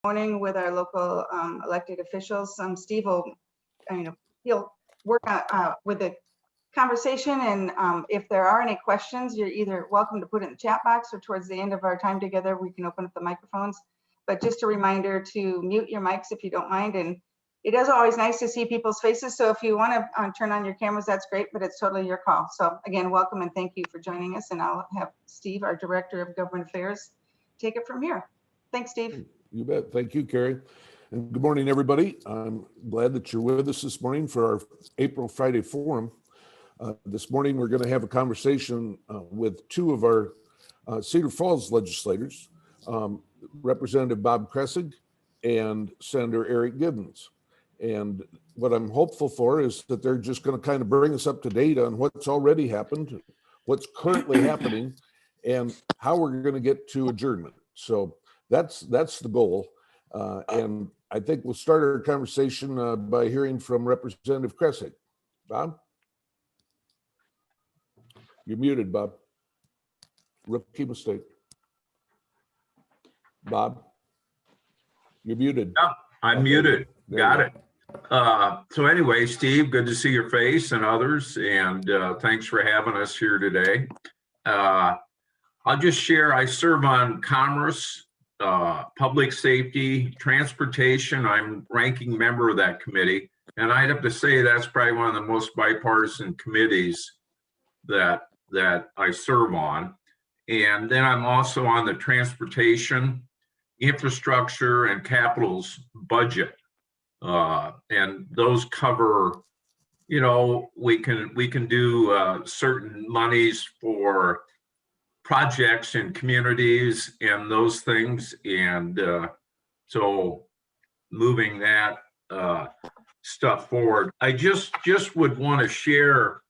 morning with our local elected officials. Steve will, he'll work with the conversation, and if there are any questions, you're either welcome to put it in the chat box, or towards the end of our time together, we can open up the microphones. But just a reminder to mute your mics if you don't mind. And it is always nice to see people's faces. So if you want to turn on your cameras, that's great, but it's totally your call. So again, welcome and thank you for joining us. And I'll have Steve, our Director of Government Affairs, take it from here. Thanks, Steve. You bet. Thank you, Carrie. And good morning, everybody. I'm glad that you're with us this morning for our April Friday Forum. This morning, we're going to have a conversation with two of our Cedar Falls legislators, Representative Bob Kressig and Senator Eric Giddens. And what I'm hopeful for is that they're just going to kind of bring us up to date on what's already happened, what's currently happening, and how we're going to get to adjournment. So that's the goal. And I think we'll start our conversation by hearing from Representative Kressig. Bob? You're muted, Bob. Rookie mistake. Bob? You're muted. Yeah, I'm muted. Got it. So anyway, Steve, good to see your face and others, and thanks for having us here today. I'll just share, I serve on Commerce, Public Safety, Transportation. I'm ranking member of that committee, and I'd have to say that's probably one of the most bipartisan committees that I serve on. And then I'm also on the Transportation, Infrastructure, and Capitals budget. And those cover, we can do certain monies for projects in communities and those things. And so moving that stuff forward, I just would want to share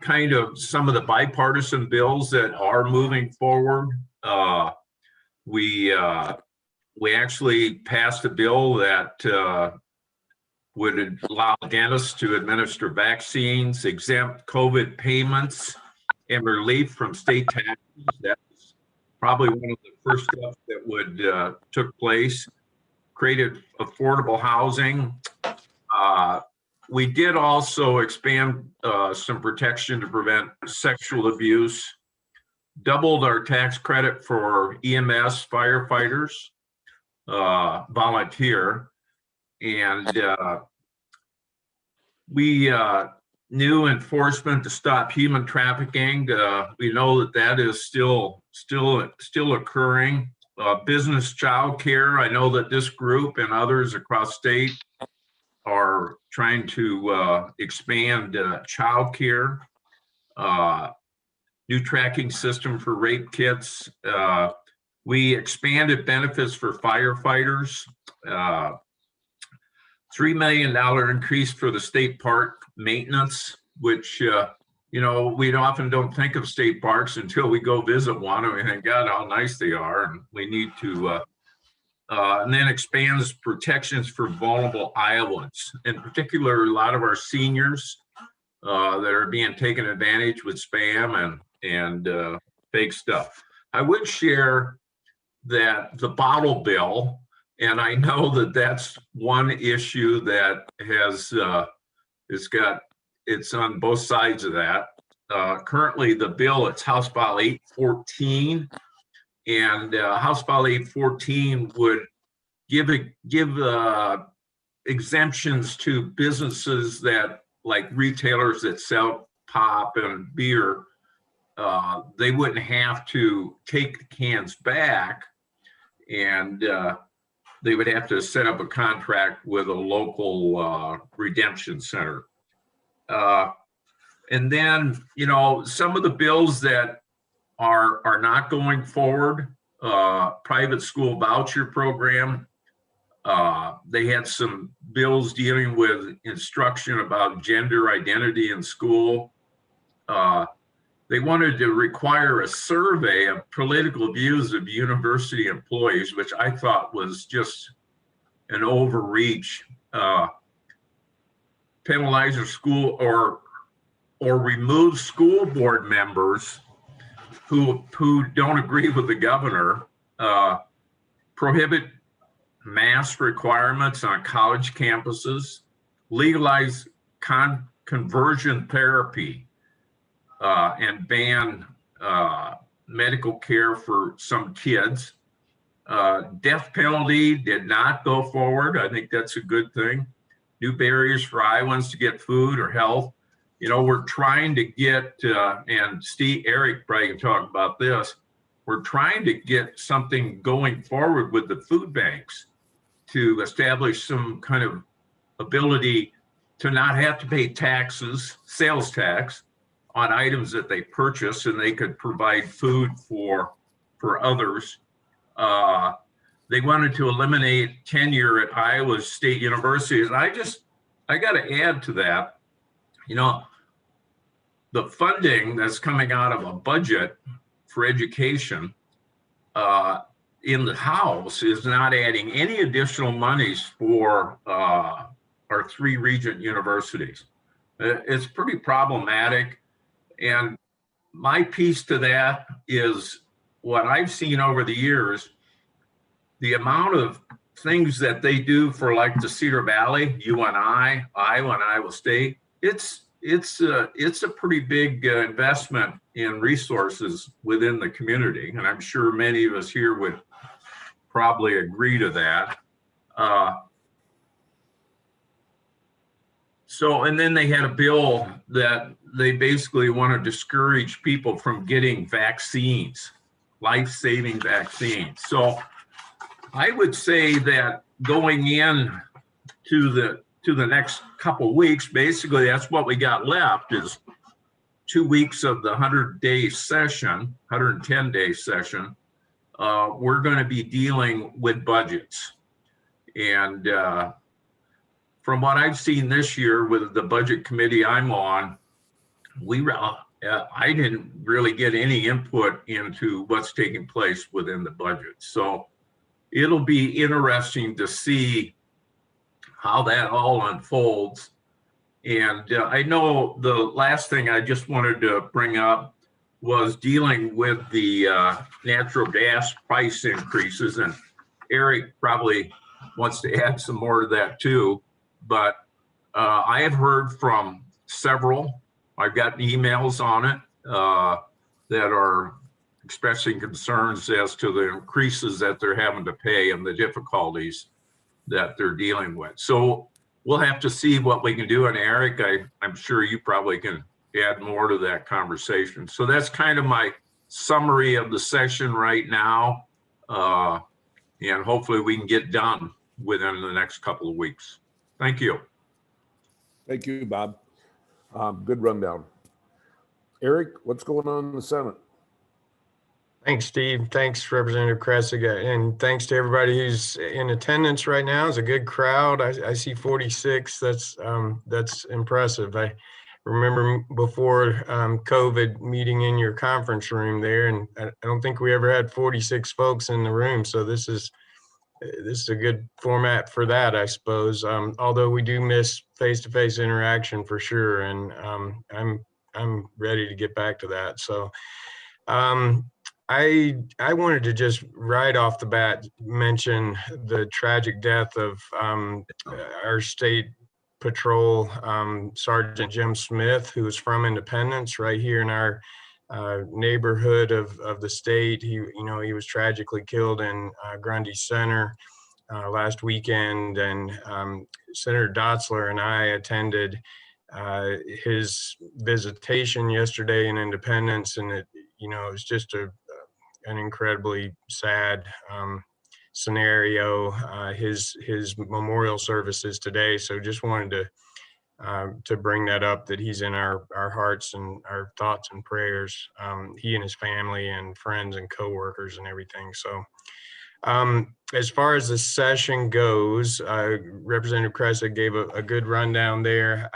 kind of some of the bipartisan bills that are moving forward. We actually passed a bill that would allow dentists to administer vaccines, exempt COVID payments, and relief from state taxes. That's probably one of the first steps that would took place. Created affordable housing. We did also expand some protection to prevent sexual abuse. Doubled our tax credit for EMS firefighters, volunteer. And we new enforcement to stop human trafficking. We know that is still occurring. Business child care. I know that this group and others across state are trying to expand child care. New tracking system for rape kits. We expanded benefits for firefighters. $3 million increase for the state park maintenance, which, we often don't think of state parks until we go visit one and we think, God, how nice they are. And we need to, and then expands protections for vulnerable Iowans. In particular, a lot of our seniors that are being taken advantage with spam and fake stuff. I would share that the bottle bill, and I know that that's one issue that has, it's on both sides of that. Currently the bill, it's House File 814, and House File 814 would give exemptions to businesses that, like retailers that sell pop and beer. They wouldn't have to take the cans back, and they would have to set up a contract with a local redemption center. And then, some of the bills that are not going forward, private school voucher program. They had some bills dealing with instruction about gender identity in school. They wanted to require a survey of political views of university employees, which I thought was just an overreach. Penalize a school or remove school board members who don't agree with the governor. Prohibit mask requirements on college campuses, legalize conversion therapy, and ban medical care for some kids. Death penalty did not go forward. I think that's a good thing. New barriers for Iowans to get food or health. You know, we're trying to get, and Eric probably can talk about this, we're trying to get something going forward with the food banks to establish some kind of ability to not have to pay taxes, sales tax, on items that they purchase, and they could provide food for others. They wanted to eliminate tenure at Iowa State Universities. And I got to add to that, you know, the funding that's coming out of a budget for education in the House is not adding any additional monies for our 3 Regent universities. It's pretty problematic. And my piece to that is what I've seen over the years, the amount of things that they do for like the Cedar Valley, UNI, Iowa and Iowa State, it's a pretty big investment in resources within the community. And I'm sure many of us here would probably agree to that. And then they had a bill that they basically want to discourage people from getting vaccines, life-saving vaccines. So I would say that going in to the next couple of weeks, basically that's what we got left is 2 weeks of the 100-day session, 110-day session. We're going to be dealing with budgets. And from what I've seen this year with the budget committee I'm on, I didn't really get any input into what's taking place within the budget. So it'll be interesting to see how that all unfolds. And I know the last thing I just wanted to bring up was dealing with the natural gas price increases. And Eric probably wants to add some more to that too. But I have heard from several, I've gotten emails on it that are expressing concerns as to the increases that they're having to pay and the difficulties that they're dealing with. So we'll have to see what we can do. And Eric, I'm sure you probably can add more to that conversation. So that's kind of my summary of the session right now. And hopefully we can get done within the next couple of weeks. Thank you. Thank you, Bob. Good rundown. Eric, what's going on in the Senate? Thanks, Steve. Thanks, Representative Kressig, and thanks to everybody who's in attendance right now. It's a good crowd. I see 46. That's impressive. I remember before COVID meeting in your conference room there, and I don't think we ever had 46 folks in the room. So this is a good format for that, I suppose. Although we do miss face-to-face interaction for sure, and I'm ready to get back to that. So. I wanted to just right off the bat mention the tragic death of our state patrol Sergeant Jim Smith, who was from Independence, right here in our neighborhood of the state. He was tragically killed in Grundy Center last weekend, and Senator Dotzler and I attended his visitation yesterday in Independence, and it was just an incredibly sad scenario. His memorial services today, so just wanted to bring that up, that he's in our hearts and our thoughts and prayers. He and his family and friends and coworkers and everything. So as far as the session goes, Representative Kressig gave a good rundown there.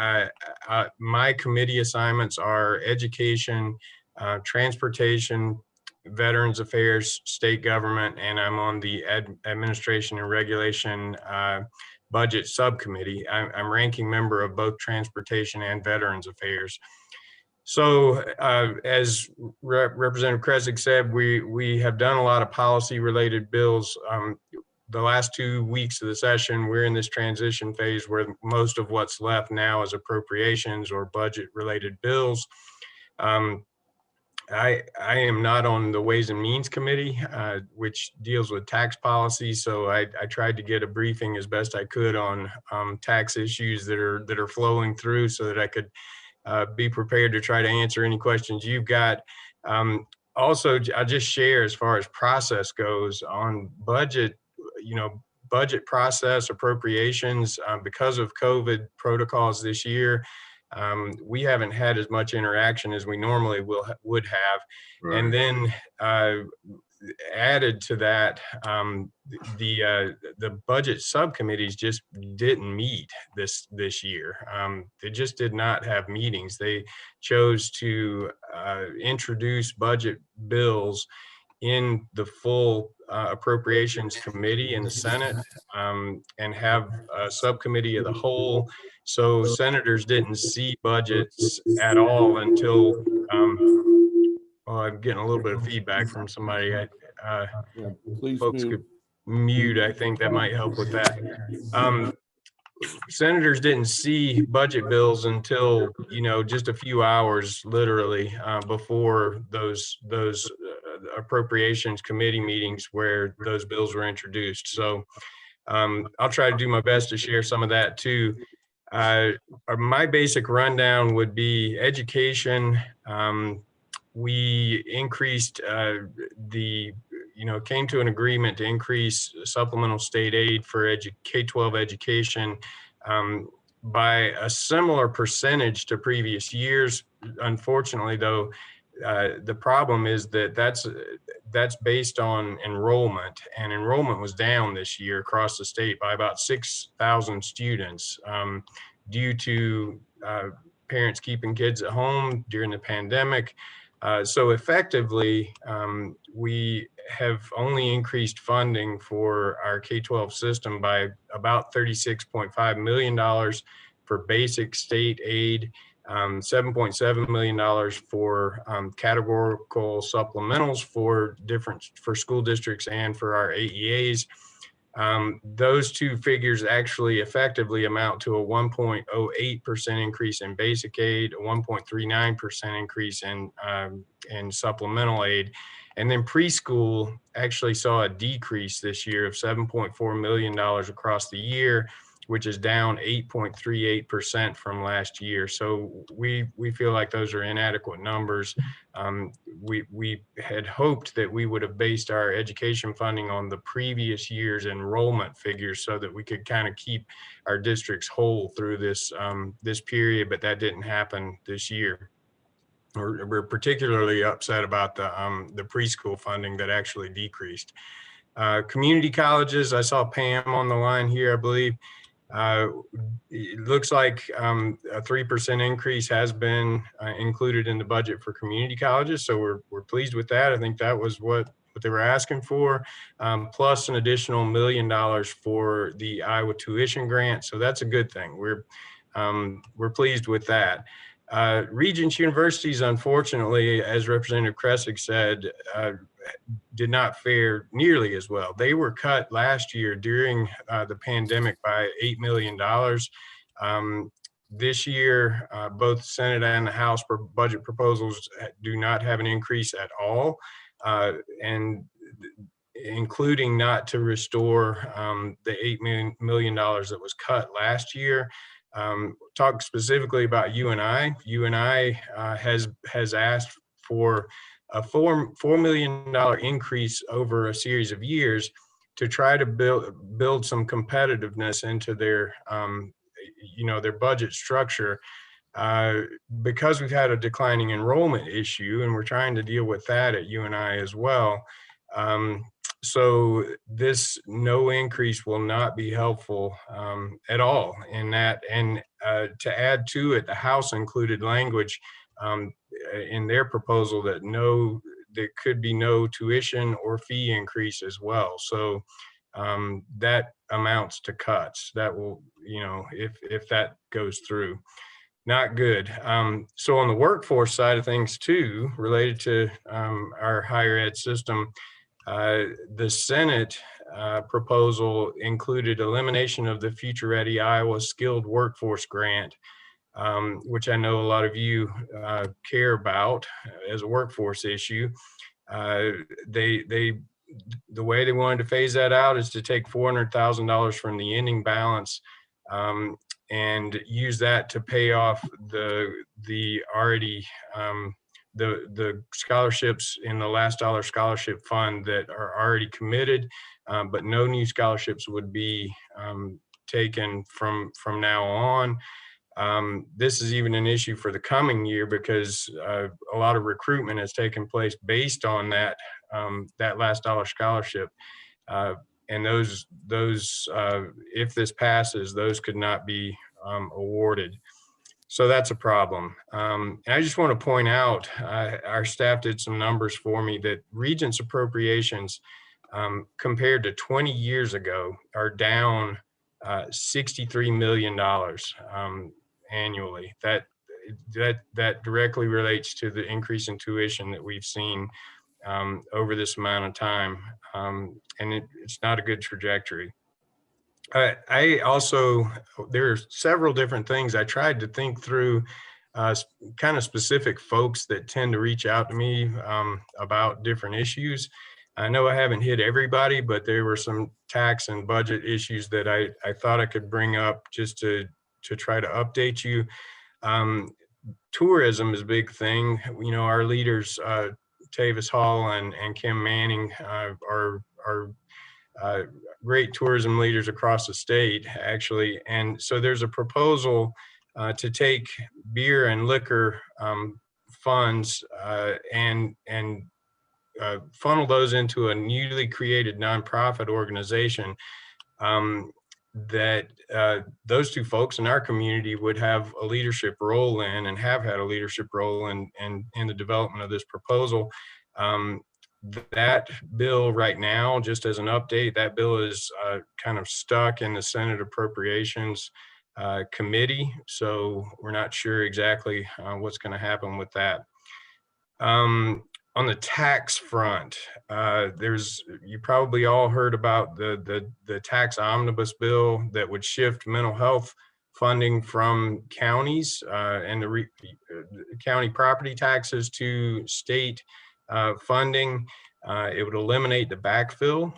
My committee assignments are education, transportation, Veterans Affairs, state government, and I'm on the administration and regulation budget subcommittee. I'm ranking member of both transportation and Veterans Affairs. So as Representative Kressig said, we have done a lot of policy related bills. the last 2 weeks of the session, we're in this transition phase where most of what's left now is appropriations or budget related bills. I am not on the Ways and Means Committee, which deals with tax policy. So I tried to get a briefing as best I could on tax issues that are flowing through, so that I could be prepared to try to answer any questions you've got. Also, I'll just share as far as process goes on budget, budget process appropriations, because of COVID protocols this year. We haven't had as much interaction as we normally would have. Right. And then added to that, the budget subcommittees just didn't meet this year. They just did not have meetings. They chose to introduce budget bills in the full appropriations committee in the Senate, and have a subcommittee of the whole. So senators didn't see budgets at all until, I'm getting a little bit of feedback from somebody. Please Folks mute. could mute. I think that might help with that. Senators didn't see budget bills until, just a few hours literally before those appropriations committee meetings where those bills were introduced. So I'll try to do my best to share some of that too. My basic rundown would be education. We increased came to an agreement to increase supplemental state aid for K-12 education by a similar percentage to previous years. Unfortunately, though, the problem is that that's based on enrollment, and enrollment was down this year across the state by about 6,000 students due to parents keeping kids at home during the pandemic. So effectively, we have only increased funding for our K-12 system by about $36.5 million for basic state aid, $7.7 million for categorical supplementals for school districts and for our AEAs. Those two figures actually effectively amount to a 1.08% increase in basic aid, a 1.39% increase in supplemental aid. And then preschool actually saw a decrease this year of $7.4 million across the year, which is down 8.38% from last year. So we feel like those are inadequate numbers. We had hoped that we would have based our education funding on the previous year's enrollment figures so that we could kind of keep our districts whole through this period, but that didn't happen this year. We're particularly upset about the preschool funding that actually decreased. Community colleges, I saw Pam on the line here, I believe. It looks like a 3% increase has been included in the budget for community colleges, so we're pleased with that. I think that was what they were asking for, plus an additional $1 million for the Iowa tuition grant. So that's a good thing. We're pleased with that. Regents Universities, unfortunately, as Representative Kressig said, did not fare nearly as well. They were cut last year during the pandemic by $8 million. This year, both the Senate and the House budget proposals do not have an increase at all, and including not to restore the $8 million that was cut last year. Talk specifically about UNI. UNI has asked for a $4 million increase over a series of years to try to build some competitiveness into their their budget structure, because we've had a declining enrollment issue, and we're trying to deal with that at UNI as well. So this no increase will not be helpful at all in that. And to add to it, the House included language in their proposal that there could be no tuition or fee increase as well. So that amounts to cuts. That will, if that goes through. Not good. So on the workforce side of things too, related to our higher ed system, The Senate proposal included elimination of the Future Ready Iowa Skilled Workforce Grant, which I know a lot of you care about as a workforce issue. The way they wanted to phase that out is to take $400,000 from the ending balance and use that to pay off the already the scholarships in the last dollar scholarship fund that are already committed, but no new scholarships would be taken from now on. This is even an issue for the coming year because a lot of recruitment has taken place based on that last dollar scholarship. And those if this passes, those could not be awarded. So that's a problem. And I just want to point out, our staff did some numbers for me that Regents appropriations compared to 20 years ago are down $63 million annually. That directly relates to the increase in tuition that we've seen over this amount of time. And it's not a good trajectory. I also, there are several different things I tried to think through, kind of specific folks that tend to reach out to me about different issues. I know I haven't hit everybody, but there were some tax and budget issues that I thought I could bring up just to try to update you. Tourism is a big thing. You know, our leaders, Tavis Hall and Kim Manning are great tourism leaders across the state, actually. And so there's a proposal to take beer and liquor funds and funnel those into a newly created nonprofit organization that those two folks in our community would have a leadership role in and have had a leadership role in the development of this proposal. That bill right now, just as an update, that bill is kind of stuck in the Senate Appropriations Committee. So we're not sure exactly what's going to happen with that. On the tax front, you probably all heard about the tax omnibus bill that would shift mental health funding from counties and the county property taxes to state funding. It would eliminate the backfill,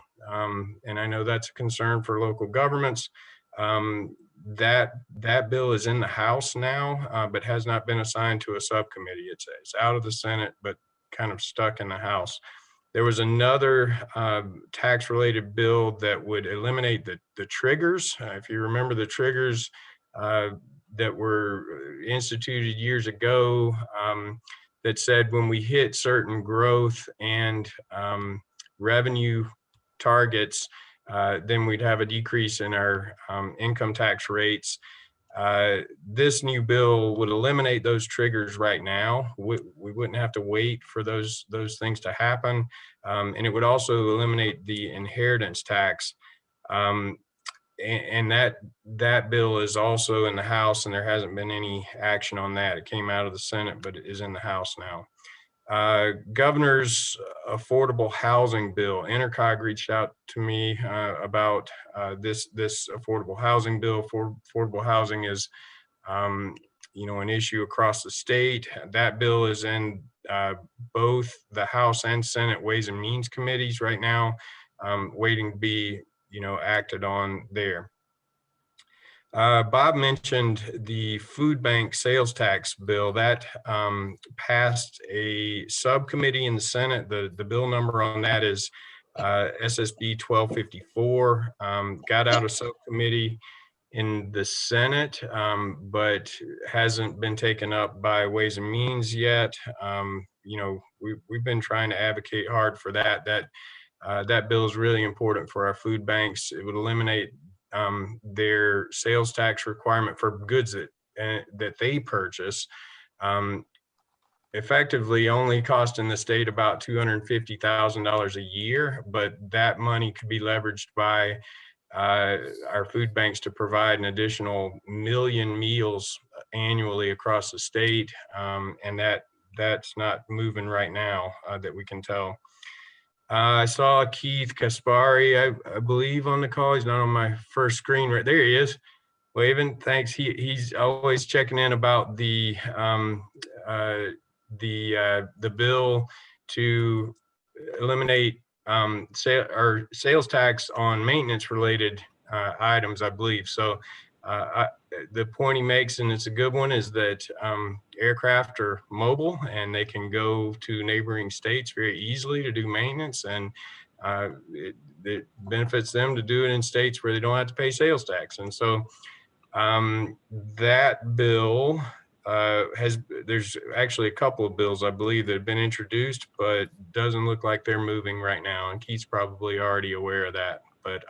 and I know that's a concern for local governments. That bill is in the House now, but has not been assigned to a subcommittee. It's out of the Senate, but kind of stuck in the House. There was another tax-related bill that would eliminate the triggers. If you remember the triggers that were instituted years ago, that said when we hit certain growth and revenue targets, then we'd have a decrease in our income tax rates. This new bill would eliminate those triggers right now. We wouldn't have to wait for those things to happen. And it would also eliminate the inheritance tax. And that bill is also in the House, and there hasn't been any action on that. It came out of the Senate, but it is in the House now. Governor's affordable housing bill. NRCOG reached out to me about this affordable housing bill. Affordable housing is, an issue across the state. That bill is in both the House and Senate Ways and Means committees right now, waiting to be acted on there. Bob mentioned the food bank sales tax bill that passed a subcommittee in the Senate. The bill number on that is SSB 1254. Got out of subcommittee in the Senate, but hasn't been taken up by Ways and Means yet. We've been trying to advocate hard for that. That bill is really important for our food banks. It would eliminate their sales tax requirement for goods that they purchase, effectively only costing the state about $250,000 a year, but that money could be leveraged by our food banks to provide an additional 1 million meals annually across the state, and that's not moving right now that we can tell. I saw Keith Kaspari, I believe, on the call. He's not on my first screen. Right there he is, waving. Thanks. He's always checking in about the bill to eliminate sales tax on maintenance related items, I believe. So the point he makes, and it's a good one, is that aircraft are mobile and they can go to neighboring states very easily to do maintenance, and it benefits them to do it in states where they don't have to pay sales tax. And so that bill there's actually a couple of bills, I believe, that have been introduced, but doesn't look like they're moving right now. And Keith's probably already aware of that, but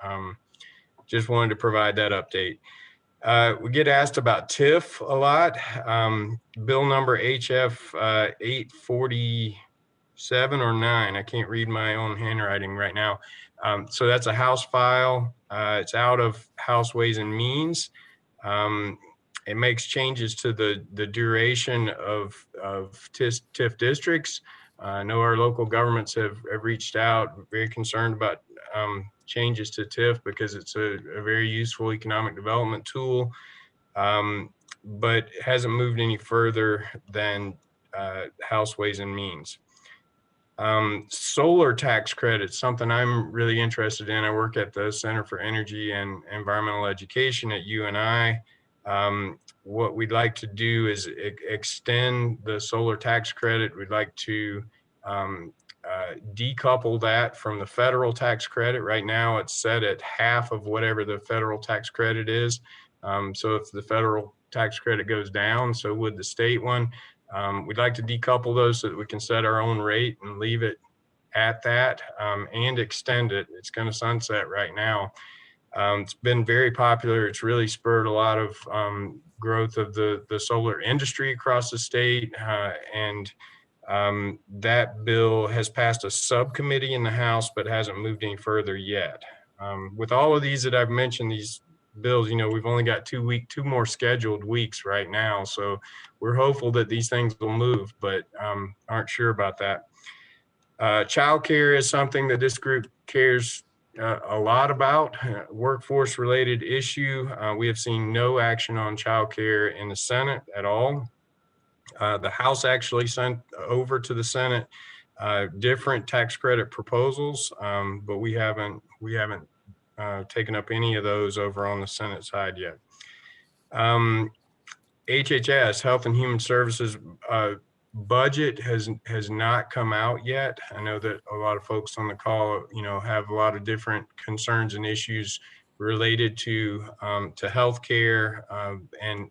just wanted to provide that update. We get asked about TIF a lot. Bill number HF 847 or 9. I can't read my own handwriting right now. So that's a House file. It's out of House Ways and Means. It makes changes to the duration of TIF districts. I know our local governments have reached out, very concerned about changes to TIF because it's a very useful economic development tool, but it hasn't moved any further than House Ways and Means. Solar tax credits, something I'm really interested in. I work at the Center for Energy and Environmental Education at UNI. What we'd like to do is extend the solar tax credit. We'd like to decouple that from the federal tax credit. Right now it's set at half of whatever the federal tax credit is. So if the federal tax credit goes down, so would the state one. We'd like to decouple those so that we can set our own rate and leave it at that, and extend it. It's going to sunset right now. It's been very popular. It's really spurred a lot of growth of the solar industry across the state. And that bill has passed a subcommittee in the House, but hasn't moved any further yet. With all of these that I've mentioned, these bills, we've only got 2 more scheduled weeks right now. So we're hopeful that these things will move, but aren't sure about that. Child care is something that this group cares a lot about. Workforce related issue. We have seen no action on child care in the Senate at all. The House actually sent over to the Senate different tax credit proposals, but we haven't taken up any of those over on the Senate side yet. HHS, Health and Human Services budget has not come out yet. I know that a lot of folks on the call, have a lot of different concerns and issues related to healthcare and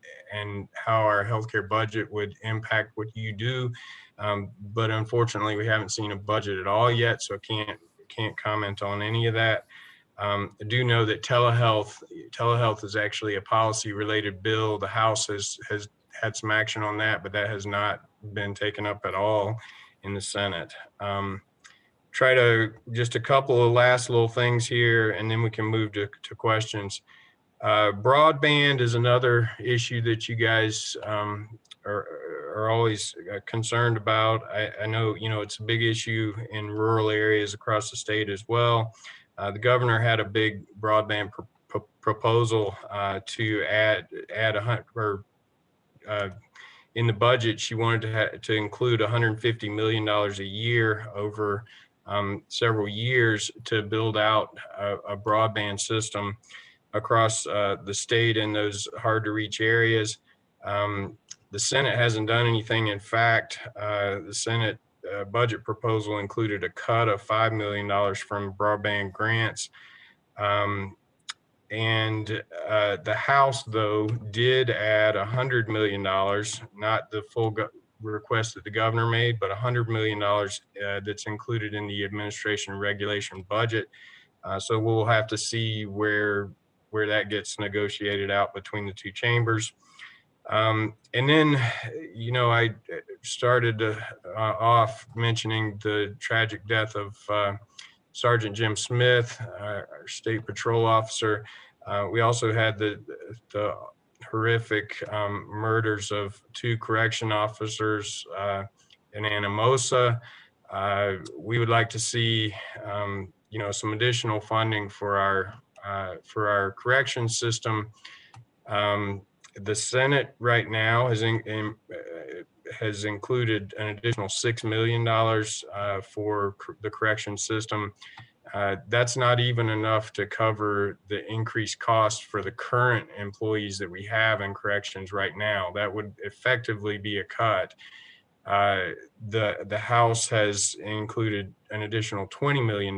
how our healthcare budget would impact what you do. But unfortunately, we haven't seen a budget at all yet, so I can't comment on any of that. I do know that telehealth is actually a policy related bill. The House has had some action on that, but that has not been taken up at all in the Senate. Just a couple of last little things here, and then we can move to questions. Broadband is another issue that you guys are always concerned about. I know, it's a big issue in rural areas across the state as well. The governor had a big broadband proposal to add in the budget. She wanted to include $150 million a year over several years to build out a broadband system across the state in those hard to reach areas. The Senate hasn't done anything. In fact, the Senate budget proposal included a cut of $5 million from broadband grants. And the House, though, did add $100 million, not the full request that the governor made, but $100 million that's included in the administration regulation budget. So we'll have to see where that gets negotiated out between the two chambers. And then, I started off mentioning the tragic death of Sergeant Jim Smith, our state patrol officer. We also had the horrific murders of two correction officers in Anamosa. we would like to see, some additional funding for our corrections system. The Senate right now has included an additional $6 million for the corrections system. That's not even enough to cover the increased cost for the current employees that we have in corrections right now. That would effectively be a cut. The House has included an additional $20 million.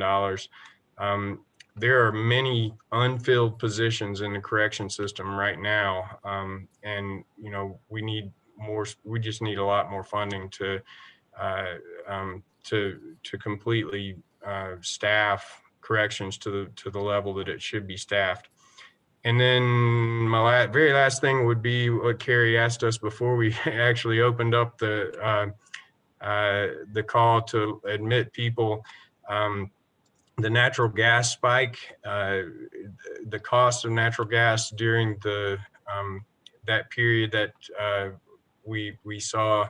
There are many unfilled positions in the correction system right now. And, we just need a lot more funding to completely staff corrections to the level that it should be staffed. And then my very last thing would be what Carrie asked us before we actually opened up the call to admit people. The natural gas spike, the cost of natural gas during that period that we saw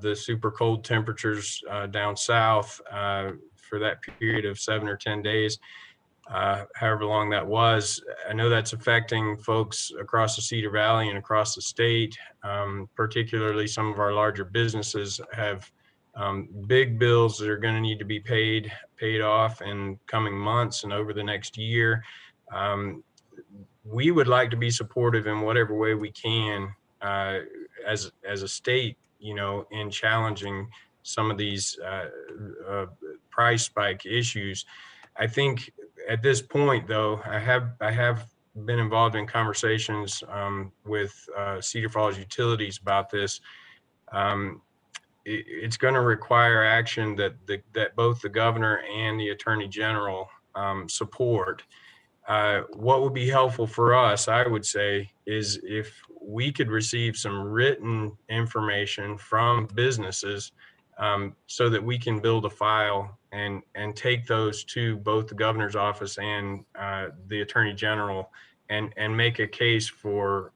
the super cold temperatures down south for that period of 7 or 10 days. However long that was. I know that's affecting folks across the Cedar Valley and across the state. Particularly some of our larger businesses have big bills that are going to need to be paid off in coming months and over the next year. We would like to be supportive in whatever way we can as a state, in challenging some of these price spike issues. I think at this point, though, I have been involved in conversations with Cedar Falls Utilities about this. It's going to require action that both the governor and the attorney general support. What would be helpful for us, I would say, is if we could receive some written information from businesses so that we can build a file and take those to both the governor's office and the attorney general and make a case for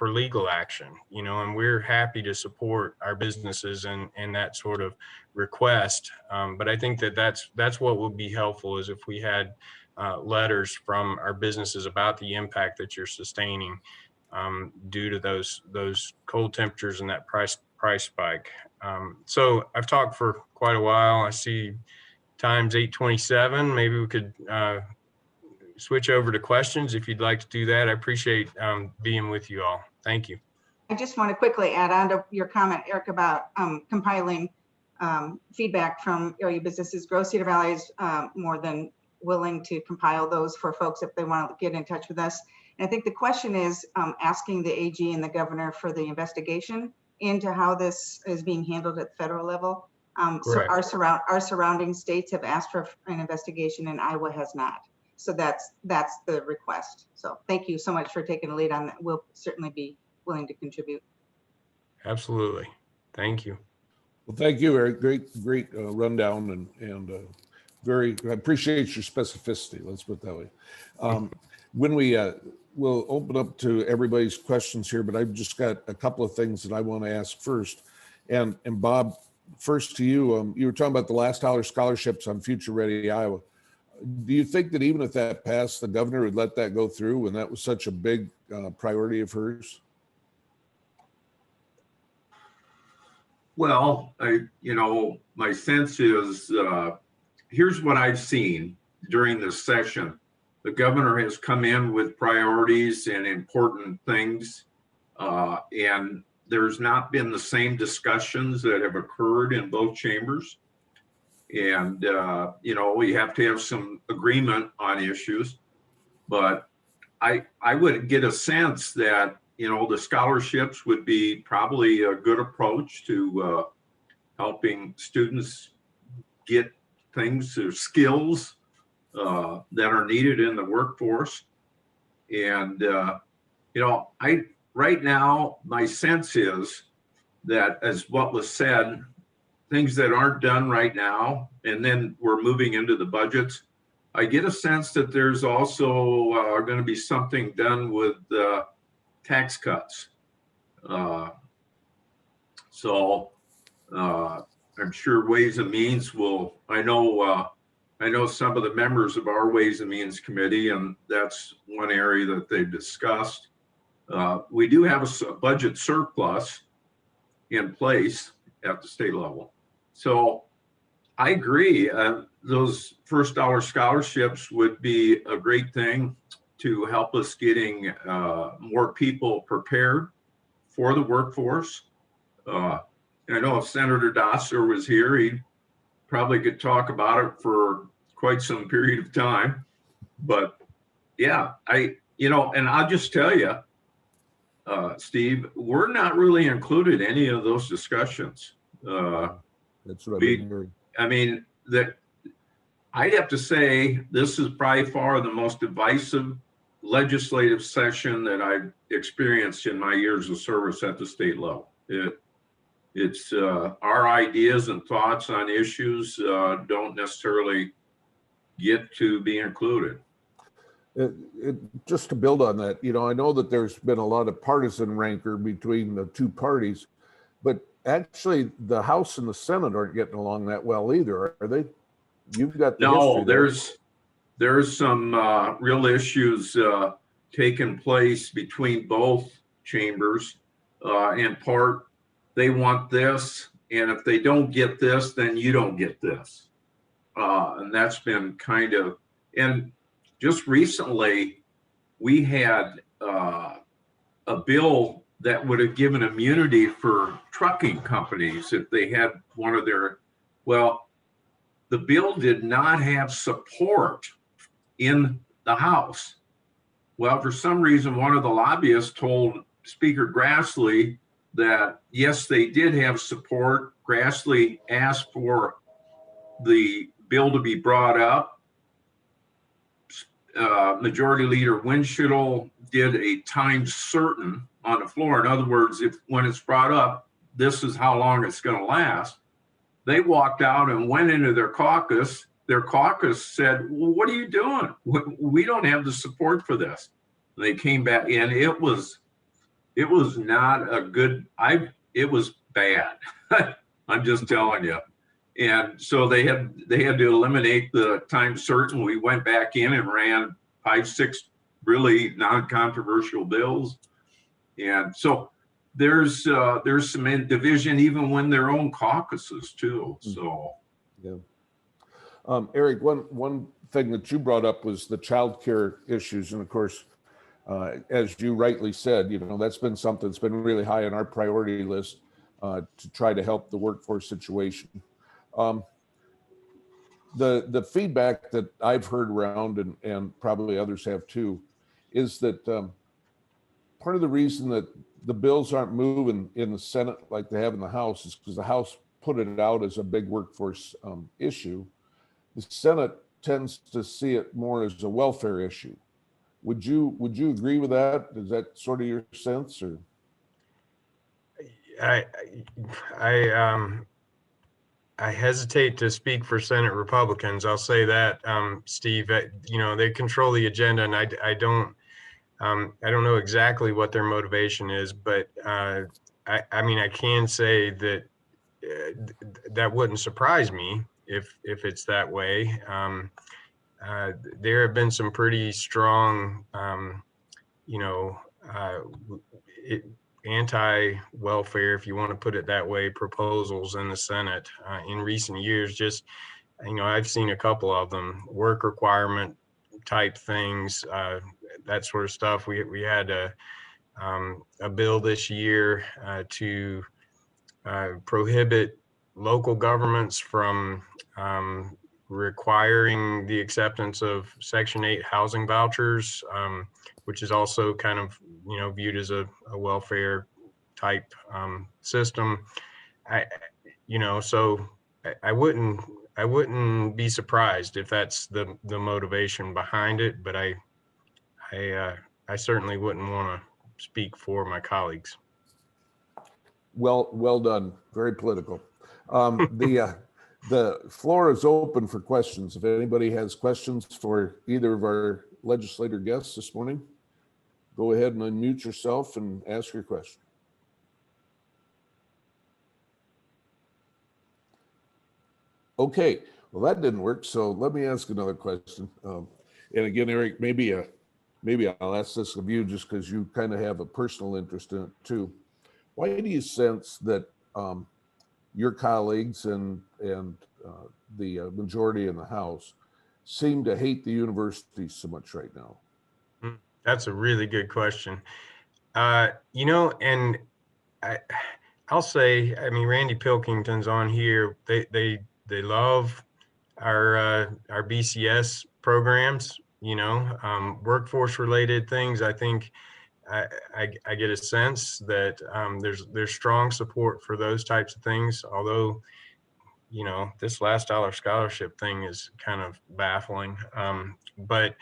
legal action, and we're happy to support our businesses in that sort of request. But I think that's what would be helpful, is if we had letters from our businesses about the impact that you're sustaining due to those cold temperatures and that price spike. So I've talked for quite a while. I see time's 8:27. Maybe we could switch over to questions if you'd like to do that. I appreciate being with you all. Thank you. I just want to quickly add on to your comment, Eric, about compiling feedback from area businesses. Grow Cedar Valley is more than willing to compile those for folks if they want to get in touch with us. And I think the question is asking the AG and the governor for the investigation into how this is being handled at the federal level. So our surrounding states have asked for an investigation and Iowa has not. So that's the request. So thank you so much for taking the lead on that. We'll certainly be willing to contribute. Absolutely. Thank you. Well, thank you, Eric. Great rundown and I appreciate your specificity. Let's put it that way. When we'll open up to everybody's questions here, but I've just got a couple of things that I want to ask first. And Bob, first to you. You were talking about the last dollar scholarships on Future Ready Iowa. Do you think that even if that passed, the governor would let that go through when that was such a big priority of hers? Well, my sense is, here's what I've seen during this session. The governor has come in with priorities and important things, and there's not been the same discussions that have occurred in both chambers. And, we have to have some agreement on issues, but I would get a sense that, the scholarships would be probably a good approach to helping students get things or skills that are needed in the workforce. And, right now, my sense is that, as what was said, things that aren't done right now, and then we're moving into the budgets, I get a sense that there's also going to be something done with tax cuts. So I'm sure Ways and Means will, I know some of the members of our Ways and Means Committee, and that's one area that they've discussed. We do have a budget surplus in place at the state level. So I agree. Those first dollar scholarships would be a great thing to help us getting more people prepared for the workforce. I know if Senator Dosser was here, he probably could talk about it for quite some period of time. But yeah, and I'll just tell you, Steve, we're not really included in any of those discussions. That's what I've been hearing. I mean, I'd have to say this is by far the most divisive legislative session that I've experienced in my years of service at the state level. It's our ideas and thoughts on issues don't necessarily get to be included. Just to build on that, I know that there's been a lot of partisan rancor between the two parties, but actually the House and the Senate aren't getting along that well either, are they? You've got the No, history there's some real issues taking place between both chambers. In part, they want this, and if they don't get this, then you don't get this. And that's been kind of, and just recently we had a bill that would have given immunity for trucking companies if they had one of their, well, the bill did not have support in the House. Well, for some reason, one of the lobbyists told Speaker Grassley that, yes, they did have support. Grassley asked for the bill to be brought up. Majority Leader Winchell did a time certain on the floor. In other words, when it's brought up, this is how long it's going to last. They walked out and went into their caucus. Their caucus said, well, what are you doing? We don't have the support for this. And they came back, and it was not a good, it was bad. I'm just telling you. And so they had to eliminate the time certain. We went back in and ran 5-6 really non-controversial bills. And so there's some division even when their own caucuses too. So yeah. Eric, one thing that you brought up was the child care issues, and of course, as you rightly said, that's been something that's been really high on our priority list to try to help the workforce situation. The feedback that I've heard around, and probably others have too, is that part of the reason that the bills aren't moving in the Senate like they have in the House is because the House put it out as a big workforce issue. The Senate tends to see it more as a welfare issue. Would you agree with that? Is that sort of your sense, or? I hesitate to speak for Senate Republicans. I'll say that, Steve. They control the agenda, and I don't know exactly what their motivation is, but I can say that that wouldn't surprise me if it's that way. There have been some pretty strong, anti-welfare, if you want to put it that way, proposals in the Senate in recent years. Just, I've seen a couple of them, work requirement type things, that sort of stuff. We had a bill this year to prohibit local governments from requiring the acceptance of Section 8 housing vouchers, which is also kind of, viewed as a welfare type system. So I wouldn't be surprised if that's the motivation behind it, but I certainly wouldn't want to speak for my colleagues. Well done. Very political. The floor is open for questions. If anybody has questions for either of our legislator guests this morning, go ahead and unmute yourself and ask your question. Okay, well, that didn't work. So let me ask another question. And again, Eric, maybe I'll ask this of you just because you kind of have a personal interest in it too. Why do you sense that your colleagues and the majority in the House seem to hate the university so much right now? That's a really good question. And I'll say, I mean, Randy Pilkington's on here. They love our BCS programs, workforce related things. I think I get a sense that there's strong support for those types of things. Although, this last dollar scholarship thing is kind of baffling. But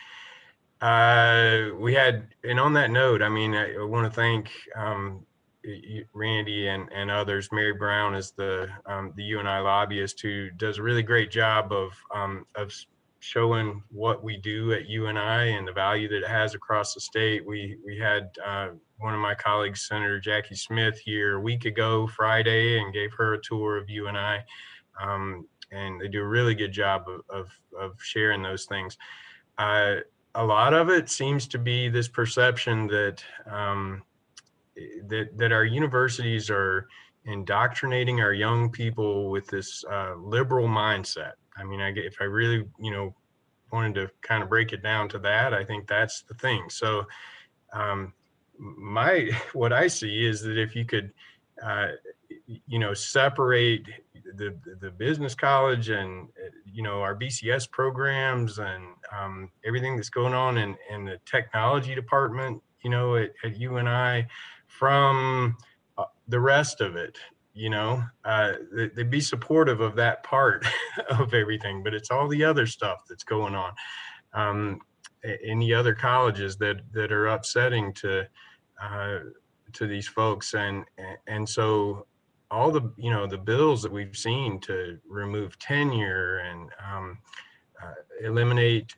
we had, and on that note, I mean, I want to thank Randy and others. Mary Brown is the UNI lobbyist who does a really great job of showing what we do at UNI and the value that it has across the state. We had one of my colleagues, Senator Jackie Smith, here a week ago Friday, and gave her a tour of UNI. And they do a really good job of sharing those things. A lot of it seems to be this perception that that our universities are indoctrinating our young people with this liberal mindset. I mean, if I really, wanted to kind of break it down to that, I think that's the thing. So what I see is that if you could, separate the business college and, our BCS programs and everything that's going on in the technology department, at UNI from the rest of it, they'd be supportive of that part of everything, but it's all the other stuff that's going on in the other colleges that are upsetting to these folks. And so all the, the bills that we've seen to remove tenure and eliminate,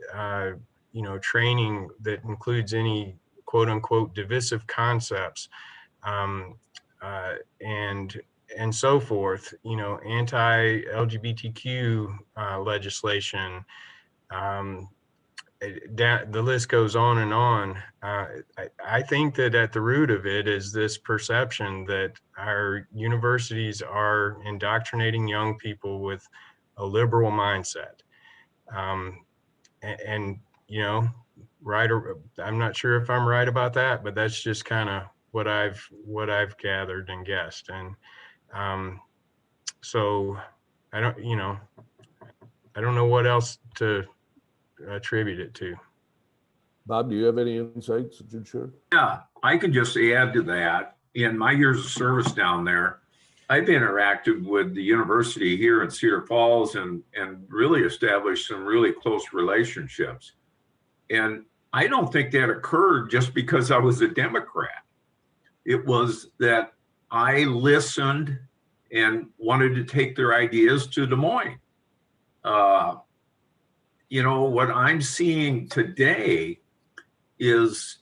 training that includes any quote unquote divisive concepts, and so forth, anti-LGBTQ legislation, the list goes on and on. I think that at the root of it is this perception that our universities are indoctrinating young people with a liberal mindset. Right, or I'm not sure if I'm right about that, but that's just kind of what I've gathered and guessed. And so I don't know what else to attribute it to. Bob, do you have any insights that you'd share? Yeah, I can just add to that. In my years of service down there, I've interacted with the university here in Cedar Falls and really established some really close relationships. And I don't think that occurred just because I was a Democrat. It was that I listened and wanted to take their ideas to Des Moines. What I'm seeing today is,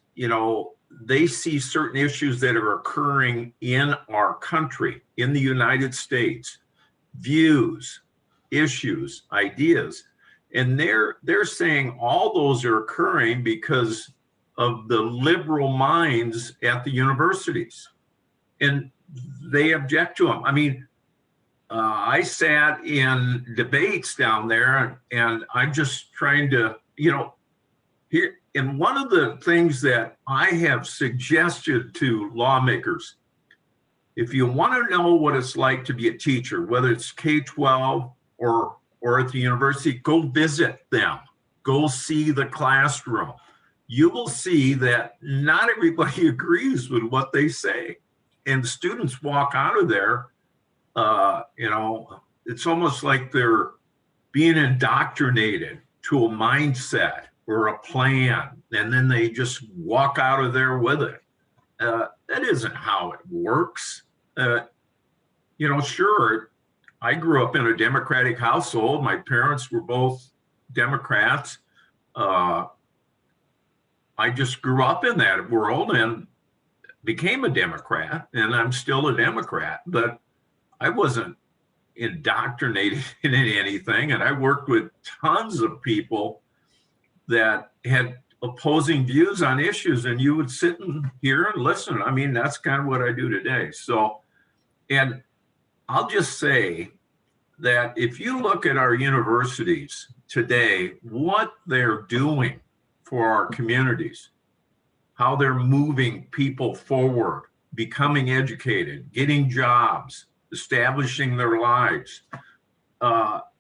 they see certain issues that are occurring in our country, in the United States, views, issues, ideas. And they're saying all those are occurring because of the liberal minds at the universities. And they object to them. I mean, I sat in debates down there and I'm just trying to, here. And one of the things that I have suggested to lawmakers, if you want to know what it's like to be a teacher, whether it's K-12 or at the university, go visit them, go see the classroom. You will see that not everybody agrees with what they say. And students walk out of there, it's almost like they're being indoctrinated to a mindset or a plan, and then they just walk out of there with it. That isn't how it works. Sure, I grew up in a Democratic household. My parents were both Democrats. I just grew up in that world and became a Democrat, and I'm still a Democrat, but I wasn't indoctrinated in anything. And I worked with tons of people that had opposing views on issues, and you would sit and hear and listen. I mean, that's kind of what I do today. So, and I'll just say that if you look at our universities today, what they're doing for our communities, how they're moving people forward, becoming educated, getting jobs, establishing their lives.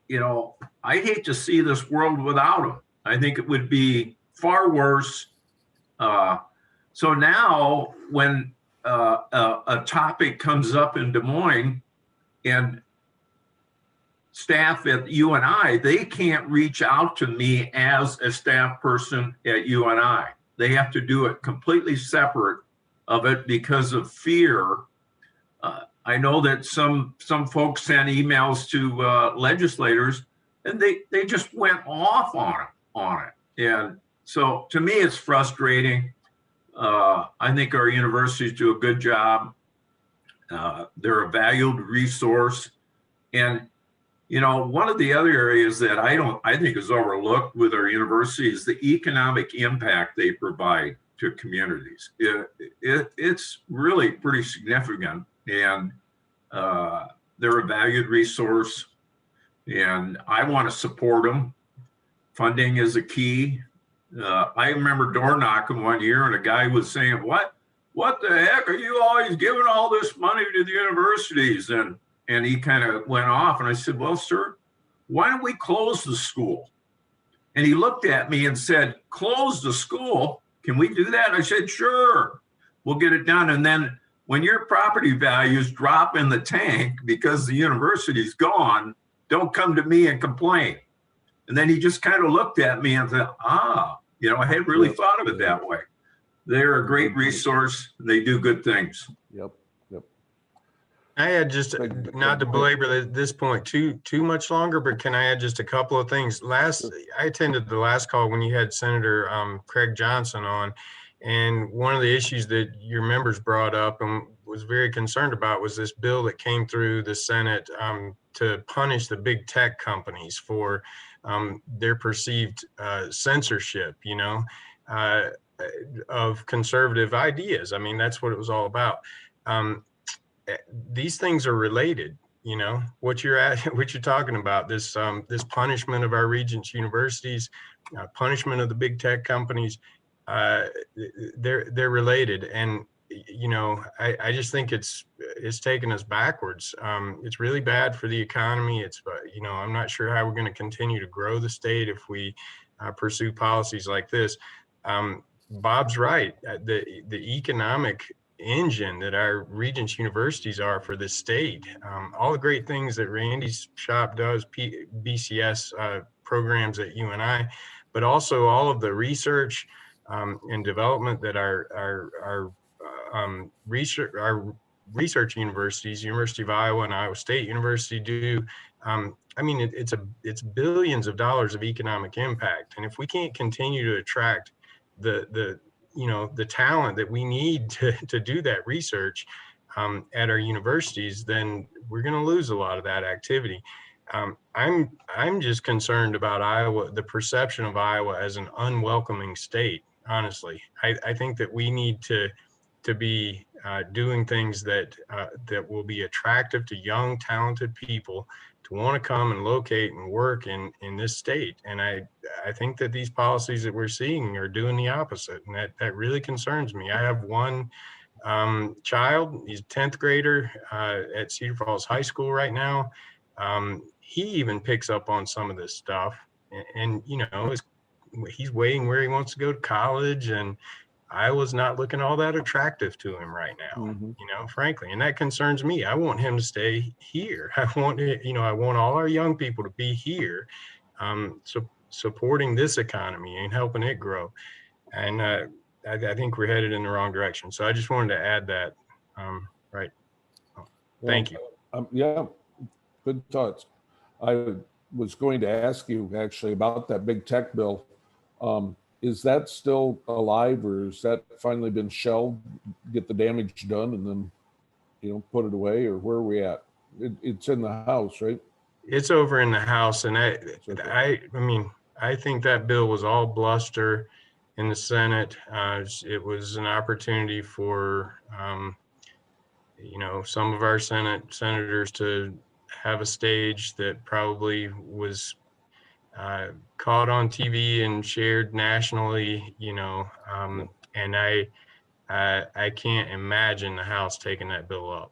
You know, I hate to see this world without them. I think it would be far worse. So now when a topic comes up in Des Moines and staff at UNI, they can't reach out to me as a staff person at UNI. They have to do it completely separate of it because of fear. I know that some folks sent emails to legislators, and they just went off on it. And so to me, it's frustrating. I think our universities do a good job. They're a valued resource. And, you know, one of the other areas that I think is overlooked with our universities is the economic impact they provide to communities. It's really pretty significant, and they're a valued resource, and I want to support them. Funding is a key. I remember door knocking one year, and a guy was saying, what the heck are you always giving all this money to the universities? And he kind of went off, and I said, well, sir, why don't we close the school? And he looked at me and said, close the school? Can we do that? I said, sure, we'll get it done. And then when your property values drop in the tank because the university's gone, don't come to me and complain. And then he just kind of looked at me and said, you know, I hadn't really thought of it that way. They're a great resource. They do good things. Yep. I had just, not to belabor this point too much longer, but can I add just a couple of things? I attended the last call when you had Senator Craig Johnson on, and one of the issues that your members brought up and was very concerned about was this bill that came through the Senate to punish the big tech companies for their perceived censorship, you know, of conservative ideas. I mean, that's what it was all about. These things are related, you know, what you're talking about, this punishment of our Regents Universities, punishment of the big tech companies, they're related. And, you know, I just think it's taken us backwards. It's really bad for the economy. It's, you know, I'm not sure how we're going to continue to grow the state if we pursue policies like this. Bob's right. The economic engine that our Regents Universities are for the state, all the great things that Randy's shop does, BCS programs at UNI, but also all of the research and development that our research universities, University of Iowa and Iowa State University do. I mean, it's billions of dollars of economic impact, and if we can't continue to attract the talent that we need to do that research at our universities, then we're going to lose a lot of that activity. I'm just concerned about Iowa, the perception of Iowa as an unwelcoming state. Honestly, I think that we need to be doing things that will be attractive to young, talented people to want to come and locate and work in this state. And I think that these policies that we're seeing are doing the opposite. And that really concerns me. I have one child, he's a 10th grader at Cedar Falls High School right now. He even picks up on some of this stuff, and you know, he's weighing where he wants to go to college, and Iowa's not looking all that attractive to him right now, you know, frankly, and that concerns me. I want him to stay here. I want all our young people to be here, supporting this economy and helping it grow. And I think we're headed in the wrong direction. So I just wanted to add that. Right. Thank you. Yeah, good thoughts. I was going to ask you actually about that big tech bill. Is that still alive, or has that finally been shelved, get the damage done, and then, you know, put it away, or where are we at It's in the House, right? It's over in the House, and Okay. I mean, I think that bill was all bluster in the Senate. It was an opportunity for, some of our senators to have a stage that probably was caught on TV and shared nationally, and I can't imagine the House taking that bill up.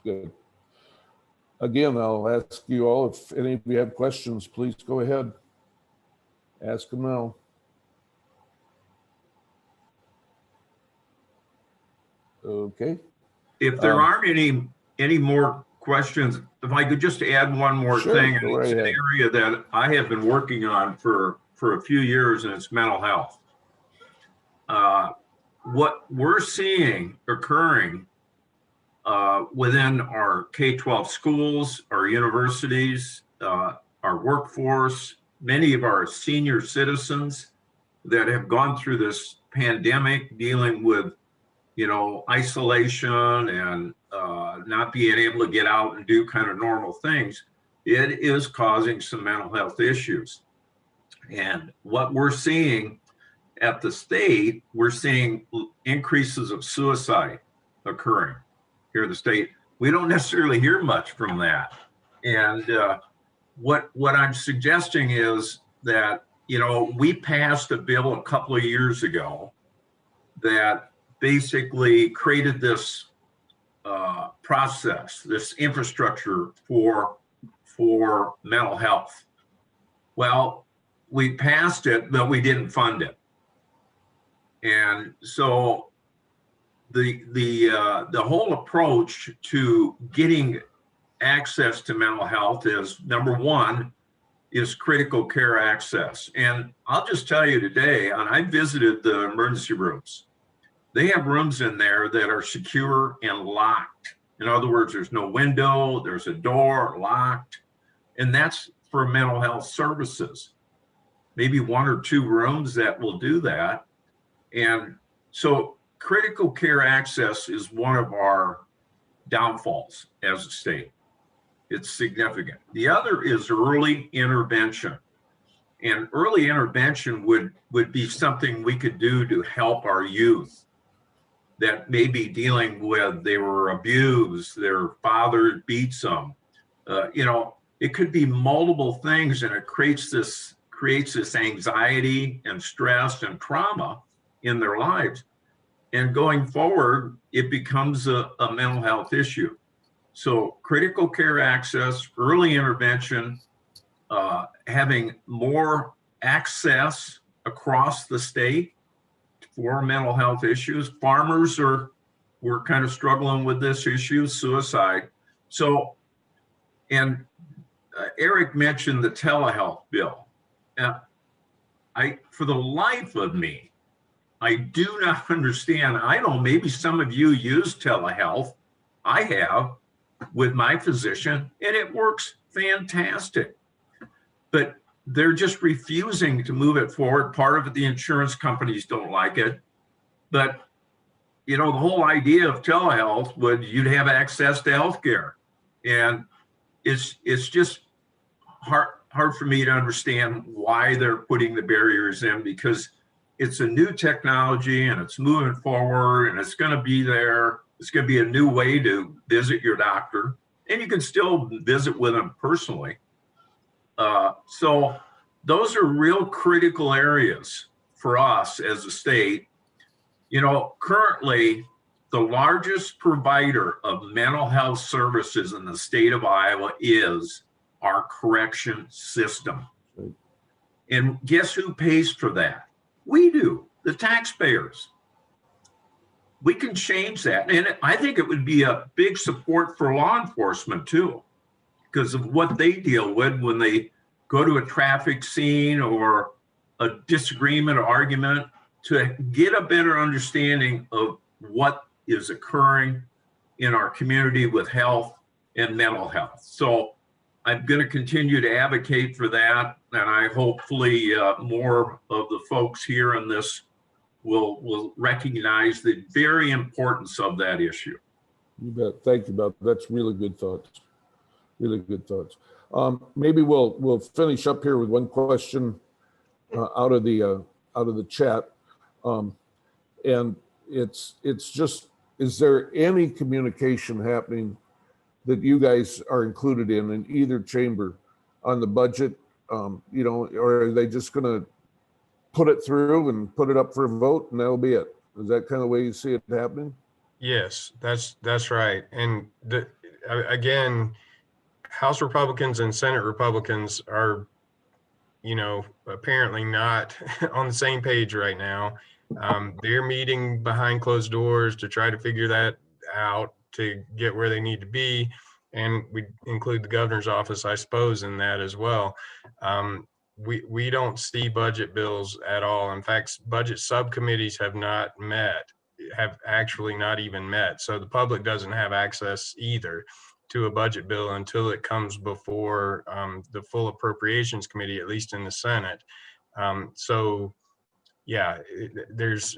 Good. Again, I'll ask you all, if any of you have questions, please go ahead. Ask them now. Okay. If there aren't any more questions, if I could just add one more Sure, thing, go and it's right an ahead. area that I have been working on for a few years, and it's mental health. What we're seeing occurring within our K-12 schools, our universities, our workforce, many of our senior citizens that have gone through this pandemic, dealing with, isolation and not being able to get out and do kind of normal things, it is causing some mental health issues. And what we're seeing at the state, we're seeing increases of suicide occurring here in the state. We don't necessarily hear much from that. And what I'm suggesting is that, we passed a bill a couple of years ago that basically created this process, this infrastructure for mental health. Well, we passed it, but we didn't fund it. And so the whole approach to getting access to mental health is, number one, is critical care access. And I'll just tell you today, and I visited the emergency rooms. They have rooms in there that are secure and locked. In other words, there's no window, there's a door locked, and that's for mental health services. Maybe one or two rooms that will do that. And so critical care access is one of our downfalls as a state. It's significant. The other is early intervention. And early intervention would be something we could do to help our youth that may be dealing with, they were abused, their father beats them. It could be multiple things, and it creates this anxiety and stress and trauma in their lives. And going forward, it becomes a mental health issue. So critical care access, early intervention, having more access across the state for mental health issues. Farmers we're kind of struggling with this issue, suicide. So, and Eric mentioned the telehealth bill. Now, for the life of me, I do not understand. I know maybe some of you use telehealth. I have with my physician, and it works fantastic. But they're just refusing to move it forward. Part of it, the insurance companies don't like it. But, the whole idea of telehealth you'd have access to healthcare. And it's just hard for me to understand why they're putting the barriers in, because it's a new technology and it's moving forward and it's going to be there. It's going to be a new way to visit your doctor, and you can still visit with them personally. So those are real critical areas for us as a state. Currently, the largest provider of mental health services in the state of Iowa is our correction system. Right. And guess who pays for that? We do, the taxpayers. We can change that. And I think it would be a big support for law enforcement too, because of what they deal with when they go to a traffic scene or a disagreement or argument, to get a better understanding of what is occurring in our community with health and mental health. So I'm going to continue to advocate for that. And I hopefully more of the folks here in this will recognize the very importance of that issue. You bet. Thank you, Bob. That's really good thoughts. Really good thoughts. Maybe we'll finish up here with one question out of the chat, and it's just, is there any communication happening that you guys are included in either chamber on the budget? You know, or are they just going to put it through and put it up for a vote and that'll be it? Is that kind of the way you see it happening? Yes, that's right. And again, House Republicans and Senate Republicans are, you know, apparently not on the same page right now. They're meeting behind closed doors to try to figure that out to get where they need to be. And we include the governor's office, I suppose, in that as well. We don't see budget bills at all. In fact, budget subcommittees have actually not even met. So the public doesn't have access either to a budget bill until it comes before the full appropriations committee, at least in the Senate. So yeah, there's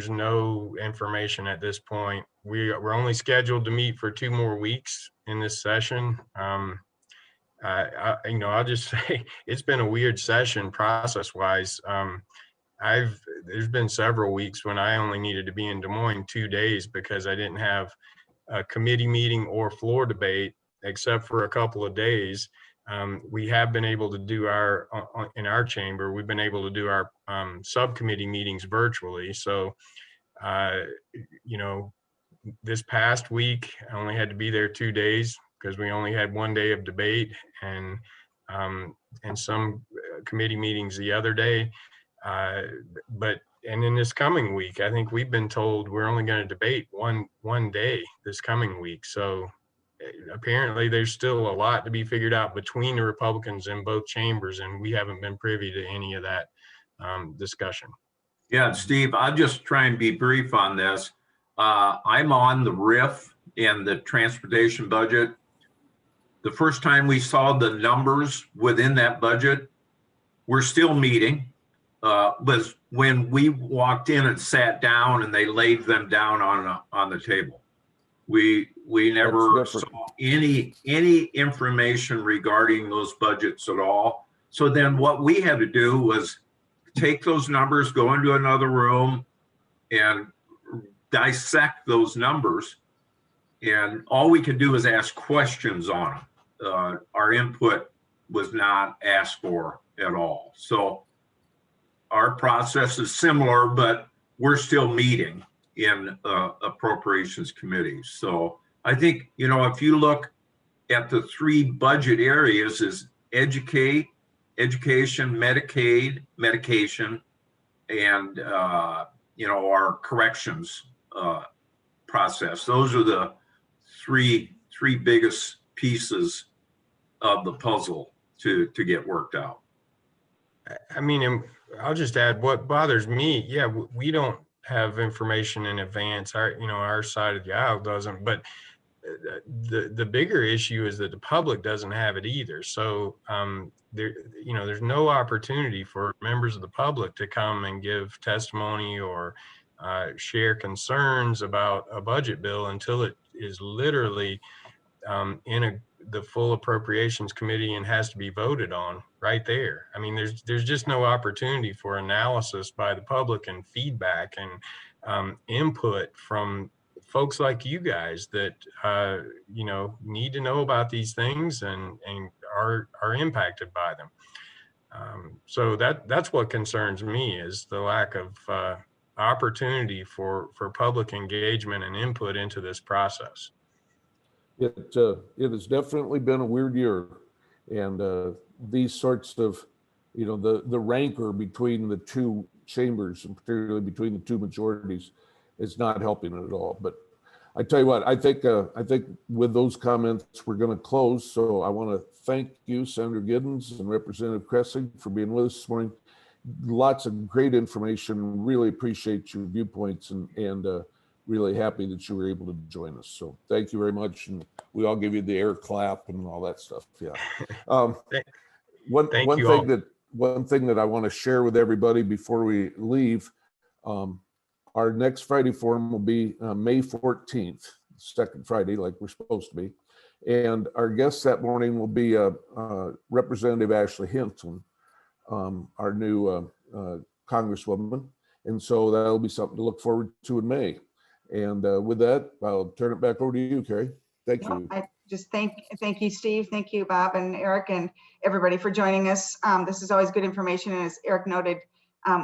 no information at this point. We're only scheduled to meet for 2 more weeks in this session. You know, I'll just say it's been a weird session process-wise. There's been several weeks when I only needed to be in Des Moines 2 days because I didn't have a committee meeting or floor debate, except for a couple of days. We have been able to do in our chamber, we've been able to do our subcommittee meetings virtually. So, you know, this past week, I only had to be there 2 days because we only had 1 day of debate and some committee meetings the other day. And in this coming week, I think we've been told we're only going to debate one day this coming week. So apparently there's still a lot to be figured out between the Republicans in both chambers, and we haven't been privy to any of that discussion. Yeah, Steve, I'll just try and be brief on this. I'm on the RIF and the transportation budget. The first time we saw the numbers within that budget, we're still meeting, was when we walked in and sat down and they laid them down on the table. We never saw any information regarding those budgets at all. So then what we had to do was take those numbers, go into another room and dissect those numbers. And all we could do is ask questions on them. Our input was not asked for at all. So our process is similar, but we're still meeting in appropriations committees. So I think, you know, if you look at the 3 budget areas is education, Medicaid, medication, and, you know, our corrections process. Those are the three biggest pieces of the puzzle to get worked out. I mean, I'll just add what bothers me. Yeah, we don't have information in advance. Our side of the aisle doesn't, but the bigger issue is that the public doesn't have it either. So there's no opportunity for members of the public to come and give testimony or share concerns about a budget bill until it is literally in the full appropriations committee and has to be voted on right there. I mean, there's just no opportunity for analysis by the public and feedback and input from folks like you guys that need to know about these things and are impacted by them. So that's what concerns me, is the lack of opportunity for public engagement and input into this process. It has definitely been a weird year, and these sorts of, the rancor between the 2 chambers, and particularly between the 2 majorities, is not helping it at all. But I tell you what, I think with those comments we're going to close. So I want to thank you, Senator Giddens and Representative Kressig, for being with us this morning. Lots of great information. Really appreciate your viewpoints, and really happy that you were able to join us. So thank you very much. And we all give you the air clap and all that stuff. Yeah. One thing that I want to share with everybody before we leave, our next Friday forum will be May 14th. second Friday like we're supposed to be. And our guest that morning will be Representative Ashley Hinton, our new Congresswoman. And so that'll be something to look forward to in May. And with that, I'll turn it back over to you, Carrie. Thank you. I just thank you, Steve. Thank you, Bob and Eric and everybody for joining us. This is always good information. And as Eric noted,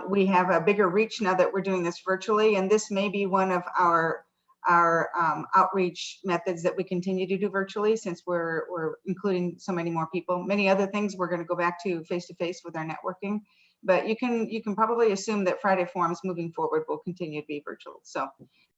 we have a bigger reach now that we're doing this virtually. And this may be one of our outreach methods that we continue to do virtually, since we're including so many more people. Many other things we're going to go back to face-to-face with our networking. But you can probably assume that Friday forums moving forward will continue to be virtual. So